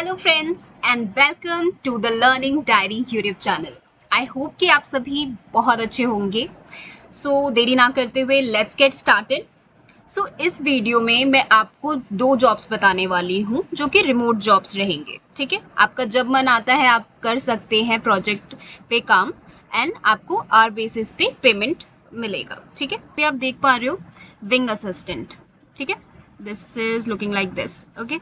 Hello friends and welcome to the learning diary YouTube channel. I hope कि आप सभी बहुत अच्छे होंगे। देरी ना करते हुए लेट्स गेट स्टार्टेड। इस वीडियो में मैं आपको 2 जॉब्स बताने वाली हूँ जो कि रिमोट जॉब्स रहेंगे। ठीक है, आपका जब मन आता है आप कर सकते हैं प्रोजेक्ट पे काम एंड आपको आवर बेसिस पे पेमेंट मिलेगा। ठीक है, ये आप देख पा रहे हो विंग असिस्टेंट। ठीक है, this is looking like this. Okay,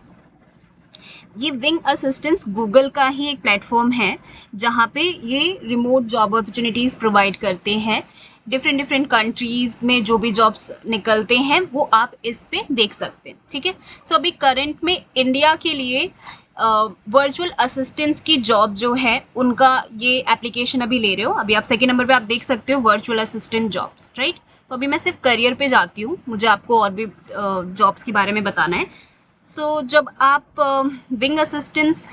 ये विंग असिस्टेंस गूगल का ही एक प्लेटफॉर्म है जहाँ पे ये रिमोट जॉब अपॉर्चुनिटीज़ प्रोवाइड करते हैं। डिफरेंट कंट्रीज में जो भी जॉब्स निकलते हैं वो आप इस पे देख सकते हैं। ठीक है, अभी करंट में इंडिया के लिए वर्चुअल असिस्टेंस की जॉब जो है उनका ये एप्लीकेशन अभी ले रहे हो। अभी आप सेकेंड नंबर पे आप देख सकते हो वर्चुअल असिस्टेंट जॉब्स, राइट। तो अभी मैं सिर्फ करियर पे जाती हूँ, मुझे आपको और भी जॉब्स के बारे में बताना है। जब आप विंग असिस्टेंस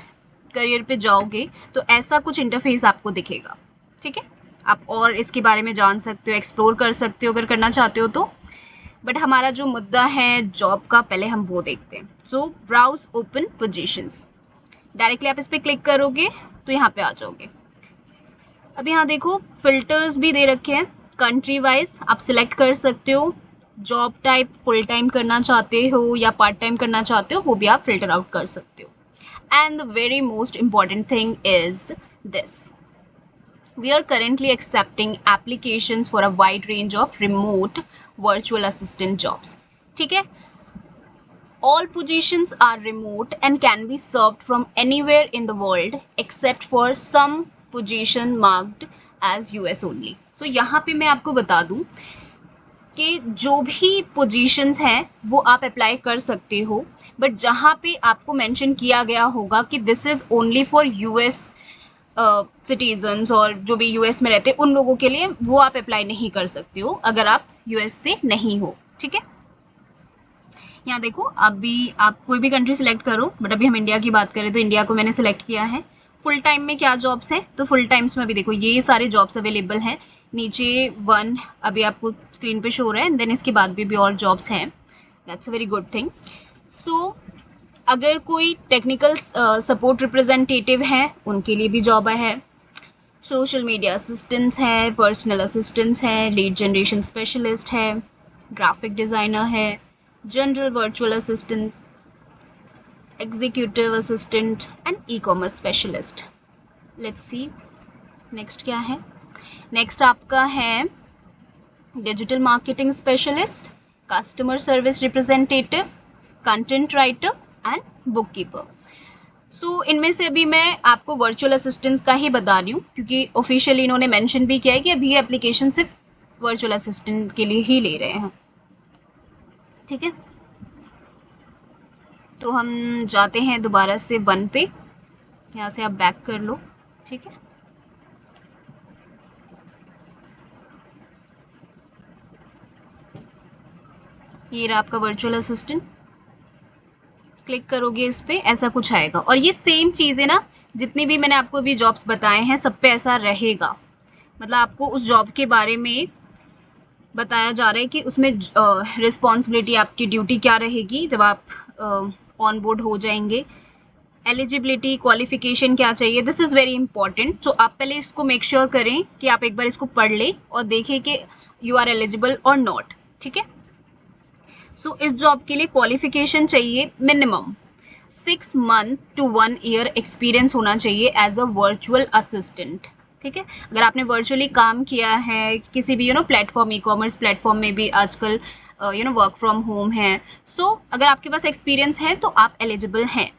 करियर पे जाओगे तो ऐसा कुछ इंटरफेस आपको दिखेगा। ठीक है, आप और इसके बारे में जान सकते हो, एक्सप्लोर कर सकते हो अगर करना चाहते हो तो। बट हमारा जो मुद्दा है जॉब का, पहले हम वो देखते हैं। ब्राउज ओपन पोजीशंस, डायरेक्टली आप इस पर क्लिक करोगे तो यहाँ पे आ जाओगे। अब यहाँ देखो फिल्टर्स भी दे रखे हैं, कंट्री वाइज आप सिलेक्ट कर सकते हो। जॉब टाइप फुल टाइम करना चाहते हो या पार्ट टाइम करना चाहते हो वो भी आप फिल्टर आउट कर सकते हो। And the very most important thing is this: we are currently accepting applications for a wide range of remote virtual assistant jobs. ठीक है, all positions are remote and can be served from anywhere in the world except for some position marked as US only. यहाँ पे मैं आपको बता दूं कि जो भी पोजीशंस हैं वो आप अप्लाई कर सकते हो, बट जहाँ पे आपको मेंशन किया गया होगा कि this is only for US citizens और जो भी यूएस में रहते हैं उन लोगों के लिए, वो आप अप्लाई नहीं कर सकते हो अगर आप यूएस से नहीं हो। ठीक है, यहाँ देखो अभी आप कोई भी कंट्री सिलेक्ट करो, बट अभी हम इंडिया की बात करें तो इंडिया को मैंने सिलेक्ट किया है। फुल टाइम में क्या जॉब्स हैं, तो फुल टाइम्स में अभी देखो ये सारे जॉब्स अवेलेबल हैं। नीचे 1 अभी आपको स्क्रीन पे शो हो रहा है, देन इसके बाद भी और जॉब्स हैं। That's a very good thing. अगर कोई टेक्निकल सपोर्ट रिप्रेजेंटेटिव है उनके लिए भी जॉब है। सोशल मीडिया असिस्टेंट्स है, पर्सनल असिस्टेंट्स है, लीड जनरेशन स्पेशलिस्ट है, ग्राफिक डिज़ाइनर है, general virtual assistant, executive assistant and e-commerce specialist. Let's see next क्या है। नेक्स्ट आपका है digital marketing specialist, customer service representative, content writer and bookkeeper. इनमें से अभी मैं आपको वर्चुअल असिस्टेंट का ही बता रही हूँ क्योंकि ऑफिशियली इन्होंने मेंशन भी किया है कि अभी ये एप्लीकेशन सिर्फ वर्चुअल असिस्टेंट के लिए ही ले रहे हैं। ठीक है, तो हम जाते हैं दोबारा से 1 पे, यहाँ से आप बैक कर लो। ठीक है, ये रहा आपका वर्चुअल असिस्टेंट। क्लिक करोगे इस पे, ऐसा कुछ आएगा और ये सेम चीज़ है ना, जितनी भी मैंने आपको अभी जॉब्स बताए हैं सब पे ऐसा रहेगा। मतलब आपको उस जॉब के बारे में बताया जा रहा है कि उसमें रिस्पॉन्सिबिलिटी, आपकी ड्यूटी क्या रहेगी जब आप ऑन बोर्ड हो जाएंगे। एलिजिबिलिटी, क्वालिफिकेशन क्या चाहिए, दिस इज़ वेरी इंपॉर्टेंट। आप पहले इसको मेक श्योर करें कि आप एक बार इसको पढ़ लें और देखें कि यू आर एलिजिबल और नॉट। ठीक है, इस जॉब के लिए क्वालिफिकेशन चाहिए minimum 6 month to 1 year experience होना चाहिए एज अ वर्चुअल असिस्टेंट। ठीक है, अगर आपने वर्चुअली काम किया है किसी भी प्लेटफॉर्म, ई-कॉमर्स प्लेटफॉर्म में भी आजकल वर्क फ्रॉम होम है, अगर आपके पास एक्सपीरियंस है तो आप एलिजिबल हैं।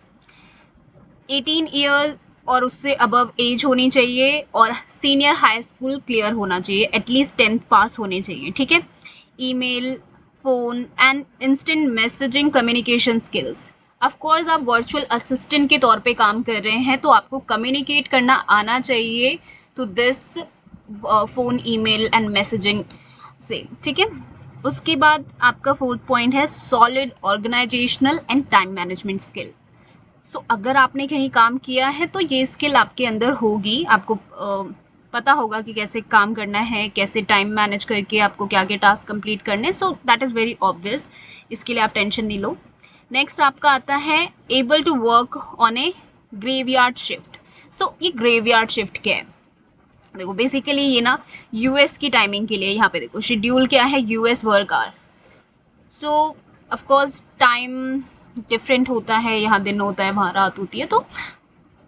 18 ईयर और उससे अबव एज होनी चाहिए और सीनियर हाई स्कूल क्लियर होना चाहिए, एटलीस्ट 10th पास होने चाहिए। ठीक है, email, phone and instant messaging communication skills. Of course आप वर्चुअल असिस्टेंट के तौर पे काम कर रहे हैं तो आपको कम्युनिकेट करना आना चाहिए तो this phone, email and messaging से। ठीक है, उसके बाद आपका 4th पॉइंट है solid organisational and time management skill. अगर आपने कहीं काम किया है तो ये स्किल आपके अंदर होगी, आपको पता होगा कि कैसे काम करना है, कैसे टाइम मैनेज करके आपको क्या क्या टास्क कंप्लीट करने। दैट इज़ वेरी ऑब्वियस, इसके लिए आप टेंशन नहीं लो। नेक्स्ट आपका आता है able to work on a graveyard shift. So ये ग्रेवयार्ड शिफ्ट क्या है? देखो बेसिकली ये ना यूएस की टाइमिंग के लिए, यहाँ पे देखो शेड्यूल क्या है, US work hour. So of course time different होता है, यहाँ दिन होता है वहाँ रात होती है, तो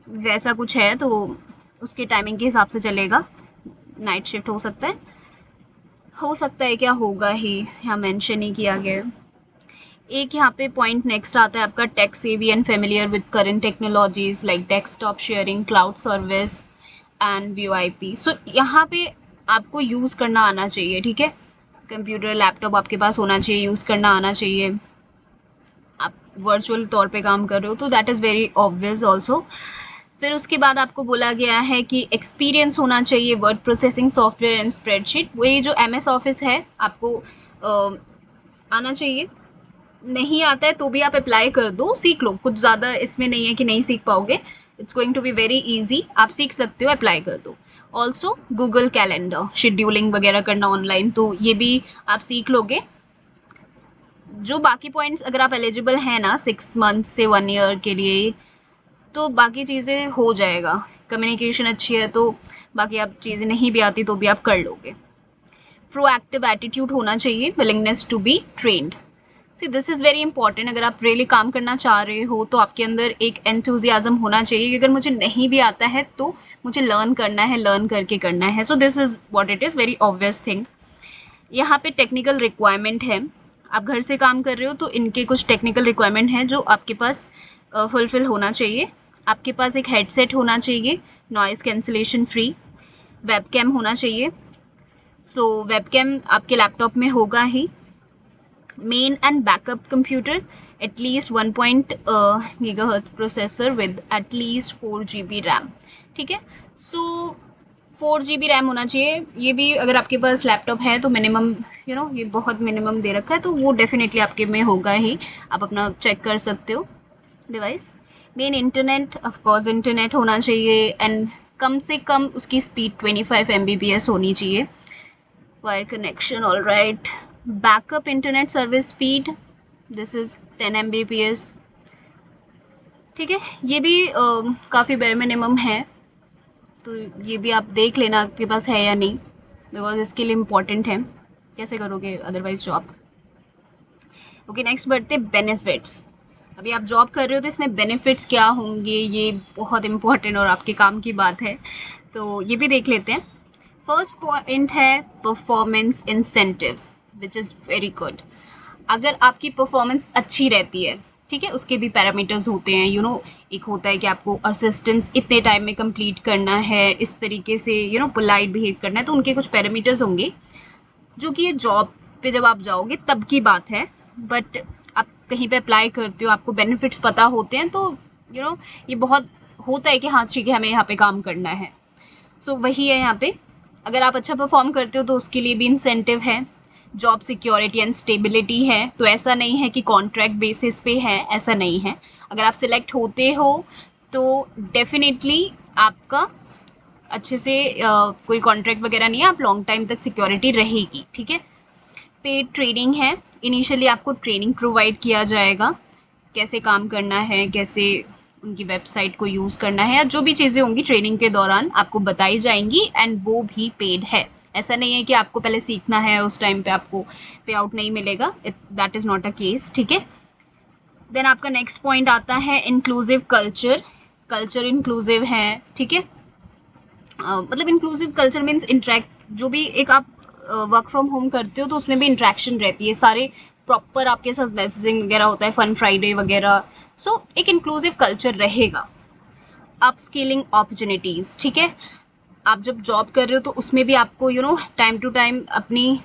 वैसा कुछ है, तो उसकी टाइमिंग के हिसाब से चलेगा। नाइट शिफ्ट हो सकता है क्या होगा ही, यहाँ मेंशन ही किया गया है। एक यहाँ पे पॉइंट नेक्स्ट आता है आपका tech savvy and familiar with current technologies like desktop sharing, cloud service and VoIP. So यहाँ पे आपको यूज़ करना आना चाहिए, ठीक है। कंप्यूटर लैपटॉप आपके पास होना चाहिए, यूज़ करना आना चाहिए। आप वर्चुअल तौर पे काम कर रहे हो तो that is very obvious also. फिर उसके बाद आपको बोला गया है कि एक्सपीरियंस होना चाहिए word processing software and spreadsheet. वही जो एमएस ऑफिस है आपको आना चाहिए। नहीं आता है तो भी आप अप्लाई कर दो, सीख लो, कुछ ज़्यादा इसमें नहीं है कि नहीं सीख पाओगे। It's going to be very easy, आप सीख सकते हो, अप्लाई कर दो। ऑल्सो गूगल कैलेंडर, शेड्यूलिंग वगैरह करना ऑनलाइन, तो ये भी आप सीख लोगे। जो बाकी पॉइंट्स अगर आप एलिजिबल हैं ना 6 मंथ से 1 ईयर के लिए, तो बाकी चीज़ें हो जाएगा। कम्युनिकेशन अच्छी है तो बाकी आप चीज़ें नहीं भी आती तो भी आप कर लोगे। प्रोएक्टिव एटीट्यूड होना चाहिए, willingness to be trained. See this is very important. अगर आप रियली काम करना चाह रहे हो तो आपके अंदर एक एंथुजियाज्म होना चाहिए कि अगर मुझे नहीं भी आता है तो मुझे लर्न करना है, लर्न करके करना है। So this is what it is, very obvious thing. यहाँ पे टेक्निकल रिक्वायरमेंट है, आप घर से काम कर रहे हो तो इनके कुछ टेक्निकल रिक्वायरमेंट हैं जो आपके पास फुलफिल होना चाहिए। आपके पास एक हेडसेट होना चाहिए, नॉइस कैंसिलेशन फ्री, वेबकैम होना चाहिए। सो वेबकैम आपके लैपटॉप में होगा ही। मेन एंड बैकअप कंप्यूटर, एटलीस्ट 1 GHz प्रोसेसर विद एटलीस्ट 4 GB रैम, ठीक है। सो 4 GB रैम होना चाहिए। ये भी अगर आपके पास लैपटॉप है तो मिनिमम, ये बहुत मिनिमम दे रखा है, तो वो डेफिनेटली आपके में होगा ही, आप अपना चेक कर सकते हो device. Main internet, of course internet होना चाहिए, एंड कम से कम उसकी स्पीड 25 Mbps होनी चाहिए। Wire connection, all right. Backup internet service speed, this is 10 Mbps, ठीक है। ये भी काफ़ी बेयर मिनिमम है, तो ये भी आप देख लेना आपके पास है या नहीं, बिकॉज इसके लिए इम्पॉर्टेंट है, कैसे करोगे अदरवाइज जॉब। ओके, नेक्स्ट बढ़ते बेनिफिट्स। अभी आप जॉब कर रहे हो तो इसमें बेनिफिट्स क्या होंगे, ये बहुत इंपॉर्टेंट और आपके काम की बात है, तो ये भी देख लेते हैं। फर्स्ट पॉइंट है performance incentives, which is very good. अगर आपकी परफॉर्मेंस अच्छी रहती है, ठीक है, उसके भी पैरामीटर्स होते हैं, एक होता है कि आपको असिस्टेंस इतने टाइम में कंप्लीट करना है, इस तरीके से पोलाइट बिहेव करना है, तो उनके कुछ पैरामीटर्स होंगे जो कि ये जॉब पे जब आप जाओगे तब की बात है। बट आप कहीं पे अप्लाई करते हो, आपको बेनिफिट्स पता होते हैं, तो ये बहुत होता है कि हाँ ठीक है, हमें यहाँ पे काम करना है। सो वही है यहाँ पे, अगर आप अच्छा परफॉर्म करते हो तो उसके लिए भी इंसेंटिव है। जॉब सिक्योरिटी एंड स्टेबिलिटी है, तो ऐसा नहीं है कि कॉन्ट्रैक्ट बेसिस पे है, ऐसा नहीं है। अगर आप सिलेक्ट होते हो तो डेफिनेटली आपका अच्छे से कोई कॉन्ट्रैक्ट वगैरह नहीं है, आप लॉन्ग टाइम तक सिक्योरिटी रहेगी, ठीक है। पेड ट्रेनिंग है, इनिशियली आपको ट्रेनिंग प्रोवाइड किया जाएगा, कैसे काम करना है, कैसे उनकी वेबसाइट को यूज़ करना है, या जो भी चीज़ें होंगी ट्रेनिंग के दौरान आपको बताई जाएंगी, एंड वो भी पेड है। ऐसा नहीं है कि आपको पहले सीखना है, उस टाइम पे आपको पे आउट नहीं मिलेगा, that is not a case, ठीक है। देन आपका नेक्स्ट पॉइंट आता है इंक्लूसिव कल्चर। कल्चर इंक्लूसिव है, ठीक है। मतलब इंक्लूसिव कल्चर मीन्स इंटरेक्ट, जो भी एक आप वर्क फ्रॉम होम करते हो तो उसमें भी इंट्रैक्शन रहती है, सारे प्रॉपर आपके साथ मैसेजिंग वगैरह होता है, फन फ्राइडे वगैरह। सो एक इंक्लूसिव कल्चर रहेगा। अप स्किलिंग अपॉर्चुनिटीज़, ठीक है। आप जब जॉब कर रहे हो तो उसमें भी आपको टाइम टू टाइम अपनी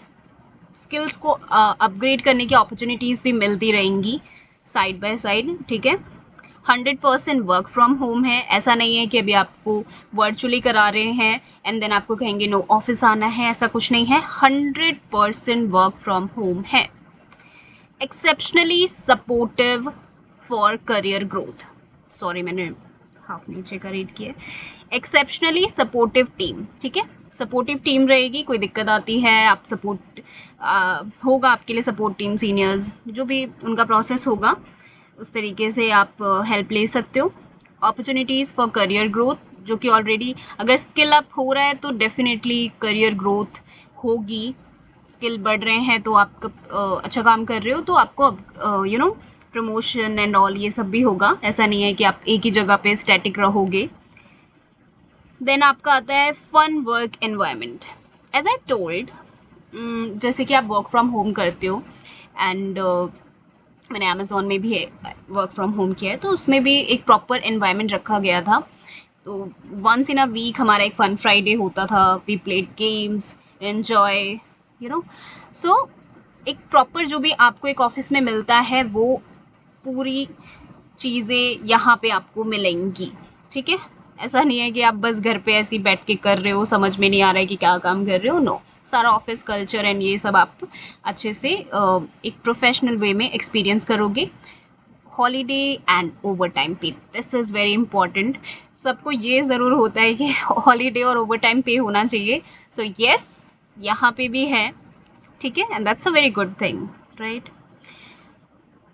स्किल्स को अपग्रेड करने की अपॉर्चुनिटीज़ भी मिलती रहेंगी साइड बाय साइड, ठीक है। 100% वर्क फ्रॉम होम है, ऐसा नहीं है कि अभी आपको वर्चुअली करा रहे हैं एंड देन आपको कहेंगे नो ऑफिस आना है, ऐसा कुछ नहीं है। 100% वर्क फ्रॉम होम है। Exceptionally supportive for career growth, sorry मैंने हाफ नीचे का रीड किया। एक्सेप्शनली सपोर्टिव टीम, ठीक है। सपोर्टिव टीम रहेगी, कोई दिक्कत आती है आप सपोर्ट होगा आपके लिए सपोर्ट टीम, सीनियर्स जो भी उनका प्रोसेस होगा उस तरीके से आप हेल्प ले सकते हो। अपॉर्चुनिटीज़ फॉर करियर ग्रोथ, जो कि ऑलरेडी अगर स्किल अप हो रहा है तो डेफिनेटली करियर ग्रोथ होगी। स्किल बढ़ रहे हैं तो आप अच्छा काम कर रहे हो तो आपको प्रमोशन एंड ऑल ये सब भी होगा। ऐसा नहीं है कि आप एक ही जगह पे स्टैटिक रहोगे। देन आपका आता है fun work environment. As I told, जैसे कि आप वर्क फ्रॉम होम करते हो एंड मैंने अमेजोन में भी वर्क फ्रॉम होम किया है, तो उसमें भी एक प्रॉपर एनवायरनमेंट रखा गया था। तो वंस इन अ वीक हमारा एक फन फ्राइडे होता था, we played games, enjoy, you know. So एक प्रॉपर जो भी आपको एक ऑफिस में मिलता है वो पूरी चीज़ें यहाँ पे आपको मिलेंगी, ठीक है। ऐसा नहीं है कि आप बस घर पे ऐसे ही बैठ के कर रहे हो, समझ में नहीं आ रहा है कि क्या काम कर रहे हो। नो, सारा ऑफिस कल्चर एंड ये सब आप अच्छे से एक प्रोफेशनल वे में एक्सपीरियंस करोगे। हॉलीडे एंड ओवर टाइम पे, दिस इज़ वेरी इंपॉर्टेंट। सबको ये ज़रूर होता है कि हॉलीडे और ओवर टाइम पे होना चाहिए। सो यस, यहाँ पे भी है, ठीक है, and that's a very good thing, right.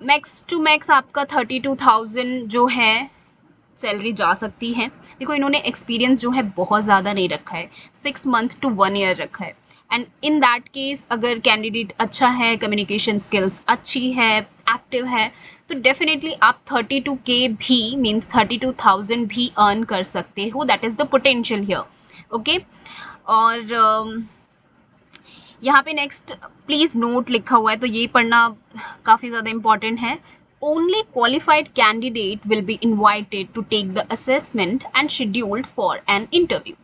Max to max आपका 32,000 जो है सैलरी जा सकती है। देखो, इन्होंने एक्सपीरियंस जो है बहुत ज़्यादा नहीं रखा है, 6 मंथ टू 1 ईयर रखा है। एंड इन दैट केस अगर कैंडिडेट अच्छा है, कम्युनिकेशन स्किल्स अच्छी है, एक्टिव है, तो डेफिनेटली आप 32K भी मीन्स 32,000 भी अर्न कर सकते हो। That is the potential here, okay. और यहाँ पे नेक्स्ट प्लीज नोट लिखा हुआ है, तो ये पढ़ना काफ़ी ज़्यादा इंपॉर्टेंट है। Only qualified candidate will be invited to take the assessment and scheduled for an interview.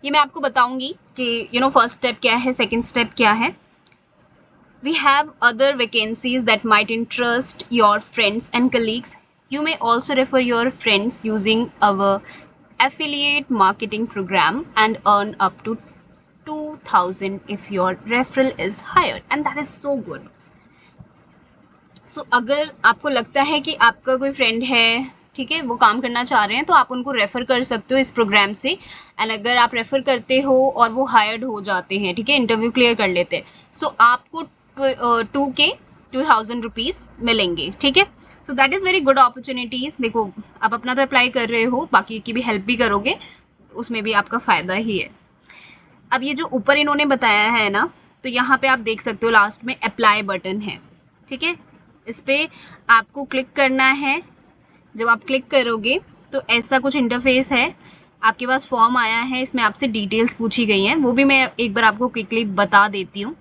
ये मैं आपको बताऊंगी कि फर्स्ट स्टेप क्या है, सेकेंड स्टेप क्या है। We have other vacancies that might interest your friends and colleagues. You may also refer your friends using our affiliate marketing program and earn up to 2,000 if your referral is hired, and that is so good. So अगर आपको लगता है कि आपका कोई friend है, ठीक है, वो काम करना चाह रहे हैं, तो आप उनको रेफ़र कर सकते हो इस प्रोग्राम से। एंड अगर आप रेफ़र करते हो और वो हायर्ड हो जाते हैं, ठीक है, इंटरव्यू क्लियर कर लेते हैं, सो आपको 2K 2,000 रुपीज़ मिलेंगे, ठीक है। So that is very good opportunities. देखो, आप अपना तो अप्लाई कर रहे हो, बाकी की भी हेल्प भी करोगे, उसमें भी आपका फ़ायदा ही है। अब ये जो ऊपर इन्होंने बताया है ना, तो यहाँ पे आप देख सकते हो लास्ट में अप्लाई बटन है, ठीक है। इस पर आपको क्लिक करना है। जब आप क्लिक करोगे तो ऐसा कुछ इंटरफेस है, आपके पास फॉर्म आया है, इसमें आपसे डिटेल्स पूछी गई हैं, वो भी मैं एक बार आपको क्विकली बता देती हूँ।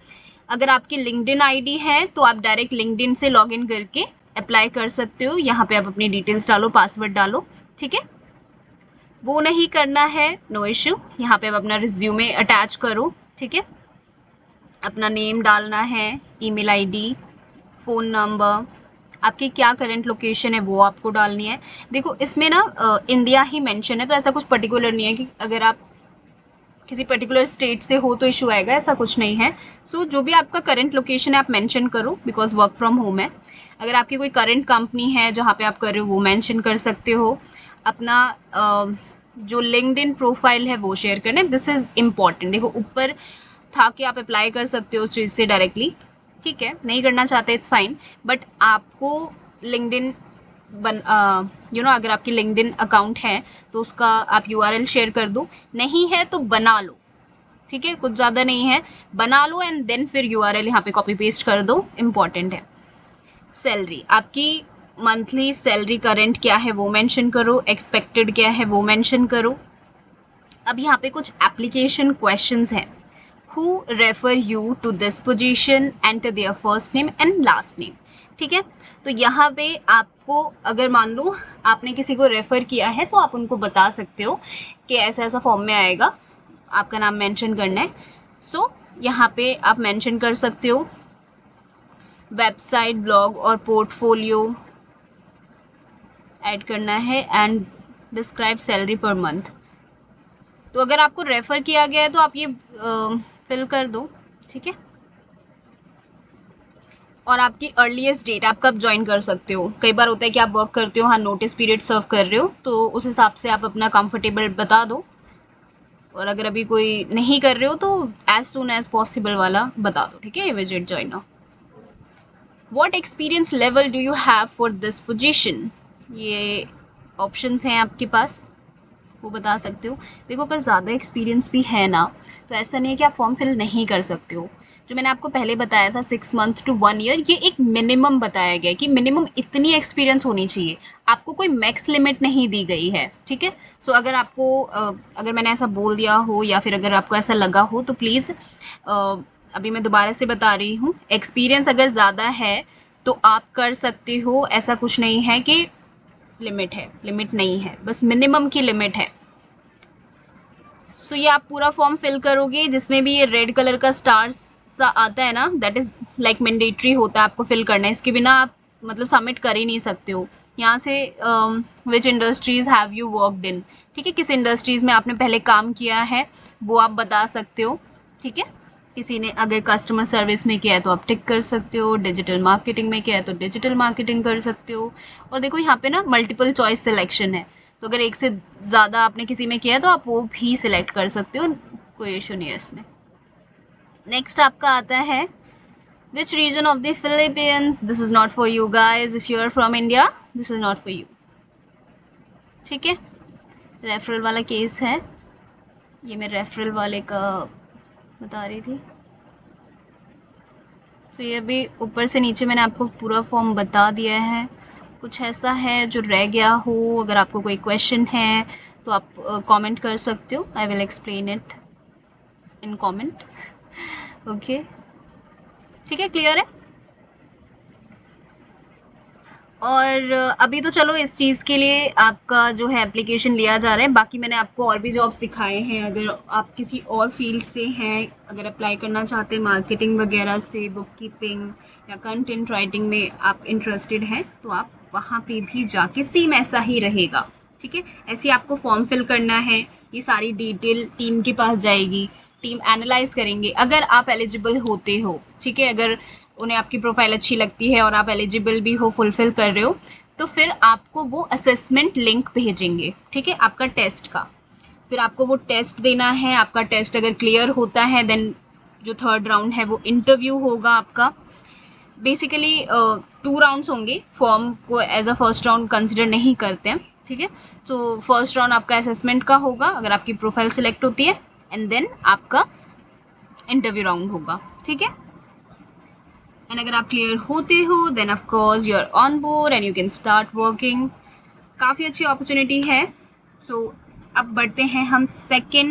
अगर आपकी लिंक्डइन आईडी है तो आप डायरेक्ट लिंक्डइन से लॉगिन करके अप्लाई कर सकते हो। यहाँ पे आप अपनी डिटेल्स डालो, पासवर्ड डालो, ठीक है। वो नहीं करना है, नो इश्यू। यहाँ पे आप अपना रिज्यूमे अटैच करो, ठीक है। अपना नेम डालना है, ईमेल आईडी, फ़ोन नंबर, आपकी क्या करंट लोकेशन है वो आपको डालनी है। देखो, इसमें ना इंडिया ही मेंशन है, तो ऐसा कुछ पर्टिकुलर नहीं है कि अगर आप किसी पर्टिकुलर स्टेट से हो तो इशू आएगा, ऐसा कुछ नहीं है। सो जो भी आपका करंट लोकेशन है आप मेंशन करो, बिकॉज वर्क फ्रॉम होम है। अगर आपकी कोई करंट कंपनी है जहाँ पे आप कर रहे हो वो मेंशन कर सकते हो। अपना जो लिंक्डइन प्रोफाइल है वो शेयर करना है, दिस इज़ इम्पॉर्टेंट। देखो, ऊपर था कि आप अप्लाई कर सकते हो उस चीज़ से डायरेक्टली, ठीक है। नहीं करना चाहते इट्स फाइन, बट आपको लिंक्डइन अगर आपकी लिंक्डइन अकाउंट है तो उसका आप यूआरएल शेयर कर दो, नहीं है तो बना लो, ठीक है, कुछ ज़्यादा नहीं है, बना लो एंड देन फिर यूआरएल यहाँ पे कॉपी पेस्ट कर दो, इम्पॉर्टेंट है। सैलरी, आपकी मंथली सैलरी करंट क्या है वो मेंशन करो, एक्सपेक्टेड क्या है वो मेंशन करो। अब यहाँ पे कुछ एप्लीकेशन क्वेश्चंस हैं। Who refer you to this position, enter their first name and last name, ठीक है। तो यहाँ पे आपको अगर मान लो आपने किसी को रेफ़र किया है तो आप उनको बता सकते हो कि ऐसा ऐसा फॉर्म में आएगा, आपका नाम मेंशन करना है। सो यहाँ पे आप मेंशन कर सकते हो। वेबसाइट, ब्लॉग और पोर्टफोलियो ऐड करना है and describe salary per month. तो अगर आपको रेफ़र किया गया है तो आप ये फिल कर दो, ठीक है। और आपकी अर्लीस्ट डेट, आप कब ज्वाइन कर सकते हो। कई बार होता है कि आप वर्क करते हो, हाँ, नोटिस पीरियड सर्व कर रहे हो, तो उस हिसाब से आप अपना कंफर्टेबल बता दो। और अगर अभी कोई नहीं कर रहे हो तो एज सून एज पॉसिबल वाला बता दो, ठीक है, immediate joiner. What experience level do you have for this position, ये ऑप्शंस हैं आपके पास, वो बता सकते हो। देखो अगर ज़्यादा एक्सपीरियंस भी है ना, तो ऐसा नहीं है कि आप फॉर्म फिल नहीं कर सकते हो। जो मैंने आपको पहले बताया था 6 मंथ टू 1 ईयर, ये एक मिनिमम बताया गया है कि मिनिमम इतनी एक्सपीरियंस होनी चाहिए, आपको कोई मैक्स लिमिट नहीं दी गई है, ठीक है। सो अगर आपको अगर मैंने ऐसा बोल दिया हो या फिर अगर आपको ऐसा लगा हो तो प्लीज़ अभी मैं दोबारा से बता रही हूँ, एक्सपीरियंस अगर ज़्यादा है तो आप कर सकते हो, ऐसा कुछ नहीं है कि लिमिट है, लिमिट नहीं है, बस मिनिमम की लिमिट है। सो ये आप पूरा फॉर्म फिल करोगे, जिसमें भी ये रेड कलर का स्टार सा आता है ना, दैट इज लाइक मैंडेटरी होता है आपको फिल करना है, इसके बिना आप मतलब सबमिट कर ही नहीं सकते हो। यहाँ से which industries have you worked in, ठीक है, किस इंडस्ट्रीज में आपने पहले काम किया है वो आप बता सकते हो, ठीक है। किसी ने अगर कस्टमर सर्विस में किया है तो आप टिक कर सकते हो, डिजिटल मार्केटिंग में किया है तो डिजिटल मार्केटिंग कर सकते हो। और देखो यहाँ पे ना मल्टीपल चॉइस सिलेक्शन है, तो अगर एक से ज़्यादा आपने किसी में किया है तो आप वो भी सिलेक्ट कर सकते हो, कोई इशू नहीं है इसमें। नेक्स्ट आपका आता है which region of the Philippines, this is not for you guys, if you are from India this is not for you, ठीक है। रेफरल वाला केस है, ये मैं रेफरल वाले का बता रही थी। तो ये भी ऊपर से नीचे मैंने आपको पूरा फॉर्म बता दिया है। कुछ ऐसा है जो रह गया हो, अगर आपको कोई क्वेश्चन है तो आप कमेंट कर सकते हो, I will explain it in comment, okay, ठीक है, क्लियर है। और अभी तो चलो इस चीज़ के लिए आपका जो है एप्लीकेशन लिया जा रहा है, बाकी मैंने आपको और भी जॉब्स दिखाए हैं। अगर आप किसी और फील्ड से हैं, अगर अप्लाई करना चाहते हैं मार्केटिंग वगैरह से, बुक कीपिंग या कंटेंट राइटिंग में आप इंटरेस्टेड हैं, तो आप वहाँ पे भी जाके सेम ऐसा ही रहेगा, ठीक है। ऐसे आपको फॉर्म फिल करना है, ये सारी डिटेल टीम के पास जाएगी, टीम एनालाइज करेंगे अगर आप एलिजिबल होते हो, ठीक है। अगर उन्हें आपकी प्रोफाइल अच्छी लगती है और आप एलिजिबल भी हो, फुलफिल कर रहे हो, तो फिर आपको वो असेसमेंट लिंक भेजेंगे, ठीक है, आपका टेस्ट का। फिर आपको वो टेस्ट देना है, आपका टेस्ट अगर क्लियर होता है देन जो थर्ड राउंड है वो इंटरव्यू होगा आपका। बेसिकली 2 राउंड्स होंगे, फॉर्म को as a first round consider नहीं करते हैं, ठीक है। तो फर्स्ट राउंड आपका असेसमेंट का होगा अगर आपकी प्रोफाइल सिलेक्ट होती है, एंड देन आपका इंटरव्यू राउंड होगा, ठीक है। एंड अगर आप क्लियर होते हो then of course you are on board and you can start working. काफ़ी अच्छी अपॉर्चुनिटी है। सो अब बढ़ते हैं हम सेकेंड